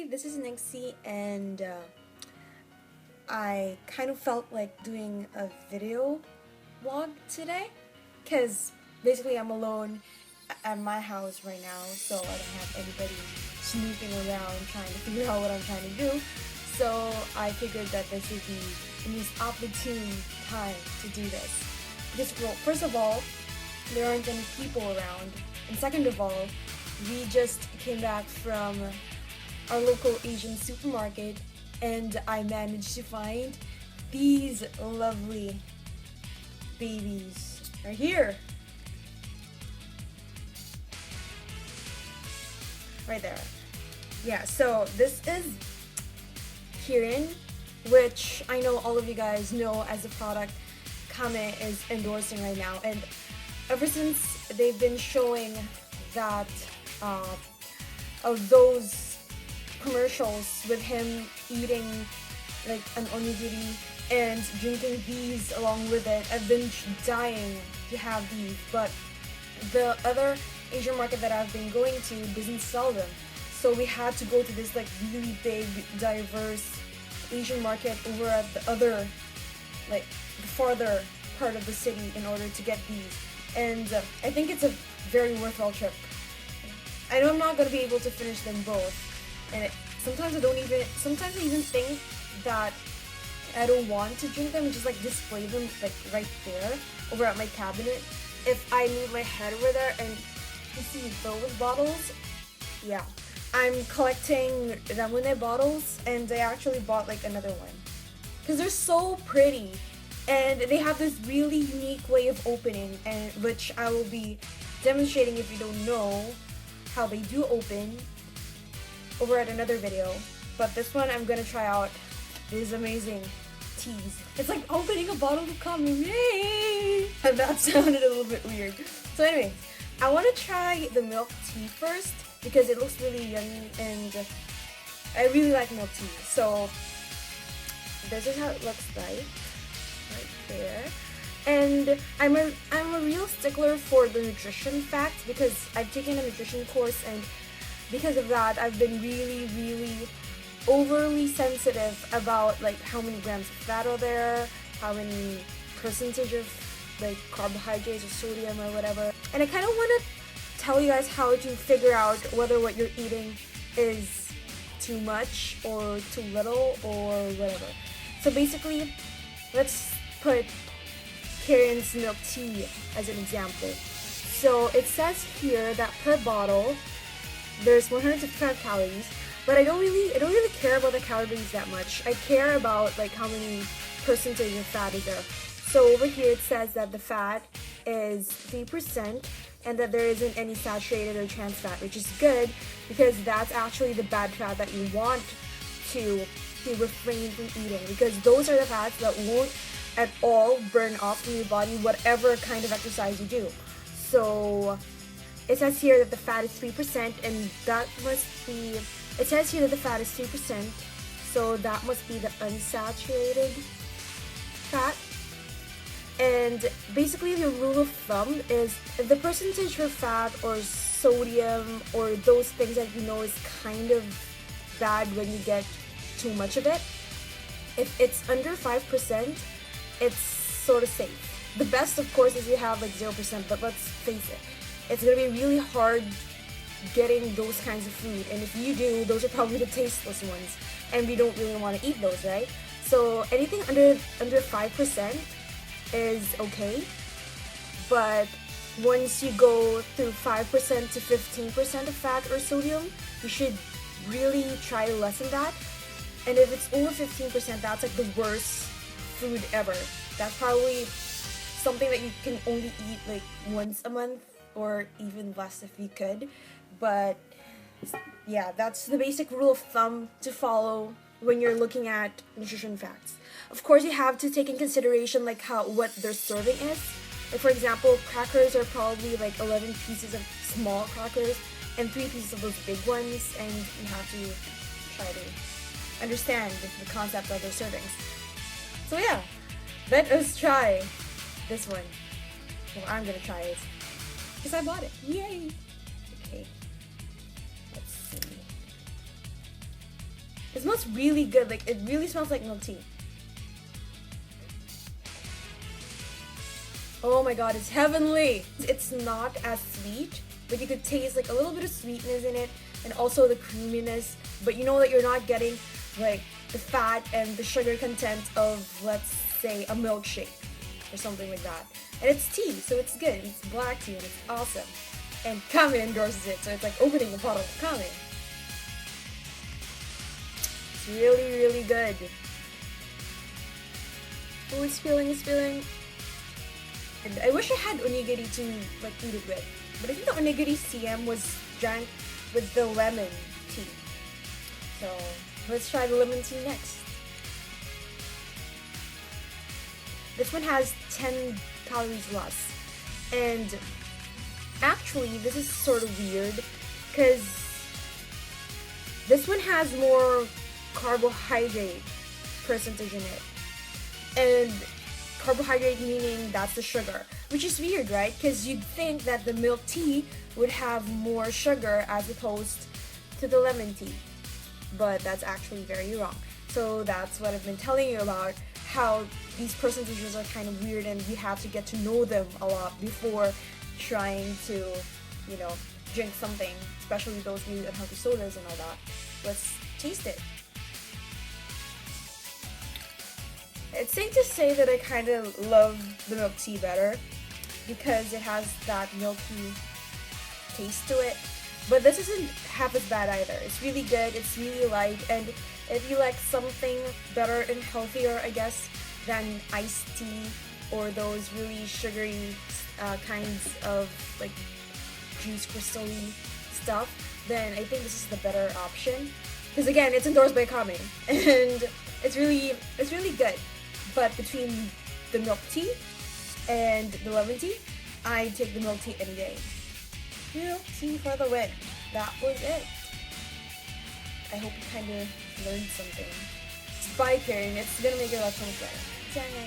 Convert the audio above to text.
Hi, this is Nixie, and I kind of felt like doing a video vlog today because basically I'm alone at my house right now, so I don't have anybody snooping around trying to figure out what I'm trying to do. So I figured that this would be the most opportune time to do this. Because, well, first of all, there aren't any people around, and second of all, we just came back from our local Asian supermarket and I managed to find these lovely babies right here. Right there. Yeah, so this is Kirin, which I know all of you guys know as a product Kame is endorsing right now, and ever since they've been showing that of those commercials with him eating like an onigiri and drinking these along with it, I've been dying to have these, but the other Asian market that I've been going to doesn't sell them, so we had to go to this like really big diverse Asian market over at the other, like the farther part of the city in order to get these, and I think it's a very worthwhile trip. I know I'm not going to be able to finish them both, and sometimes I even think that I don't want to drink them and just like display them like right there over at my cabinet. If I move my head over there and you see those bottles, yeah, I'm collecting Ramune bottles, and I actually bought like another one because they're so pretty and they have this really unique way of opening, and which I will be demonstrating if you don't know how they do open over at another video. But this one I'm gonna try out these amazing teas. It's like opening a bottle of Kame. Yay! And that sounded a little bit weird. So anyway, I want to try the milk tea first because it looks really yummy and I really like milk tea. So this is how it looks like right there. And I'm a real stickler for the nutrition facts because I've taken a nutrition course, and because of that I've been really overly sensitive about like how many grams of fat are there, how many percentage of like carbohydrates or sodium or whatever. And I kind of want to tell you guys how to figure out whether what you're eating is too much or too little or whatever. So basically, let's put Kirin's milk tea as an example. So it says here that per bottle there's 155 calories, but I don't really care about the calories that much. I care about like how many percentage of fat is there. So over here it says that the fat is 3% and that there isn't any saturated or trans fat, which is good because that's actually the bad fat that you want to refrain from eating, because those are the fats that won't at all burn off from your body whatever kind of exercise you do. So it says here that the fat is 3%, and that must be, it says here that the fat is 3%, so that must be the unsaturated fat. And basically the rule of thumb is if the percentage for fat or sodium or those things that you know is kind of bad when you get too much of it, if it's under 5%, it's sort of safe. The best, of course, is you have like 0%, but let's face it, it's gonna be really hard getting those kinds of food, and if you do, those are probably the tasteless ones, and we don't really want to eat those, right? So anything under 5% is okay, but once you go through 5% to 15% of fat or sodium, you should really try to lessen that. And if it's over 15%, that's like the worst food ever. That's probably something that you can only eat like once a month or even less if you could. But yeah, that's the basic rule of thumb to follow when you're looking at nutrition facts. Of course, you have to take in consideration like what their serving is. Like for example, crackers are probably like 11 pieces of small crackers and 3 pieces of those big ones, and you have to try to understand the concept of their servings. So yeah, let us try this one. Well, I'm gonna try it because I bought it. Yay! Okay, let's see. It smells really good. Like, it really smells like milk tea. Oh my god, it's heavenly. It's not as sweet, but you could taste like a little bit of sweetness in it and also the creaminess, but you know that you're not getting like the fat and the sugar content of, let's say, a milkshake or something like that. And it's tea, so it's good. It's black tea and it's awesome. And Kame endorses it, so it's like opening a bottle of Kame. It's really, really good. Oh, it's spilling, it's spilling. And I wish I had onigiri to like eat it with, but I think the onigiri CM was drank with the lemon tea. So let's try the lemon tea next. This one has 10 calories less, and actually this is sort of weird because this one has more carbohydrate percentage in it, and carbohydrate meaning that's the sugar, which is weird, right? Because you'd think that the milk tea would have more sugar as opposed to the lemon tea, but that's actually very wrong. So that's what I've been telling you about, how these percentages are kind of weird and you have to get to know them a lot before trying to, you know, drink something, especially those really unhealthy sodas and all that. Let's taste it. It's safe to say that I kind of love the milk tea better because it has that milky taste to it. But this isn't half as bad either. It's really good, it's really light, and if you like something better and healthier, I guess, than iced tea or those really sugary kinds of like juice crystal-y stuff, then I think this is the better option. Because again, it's endorsed by Kame, and it's really good. But between the milk tea and the lemon tea, I take the milk tea any day. Milk tea for the win. That was it. I hope you kind of learned something. Bye, Kirin. It's gonna make your life so much better.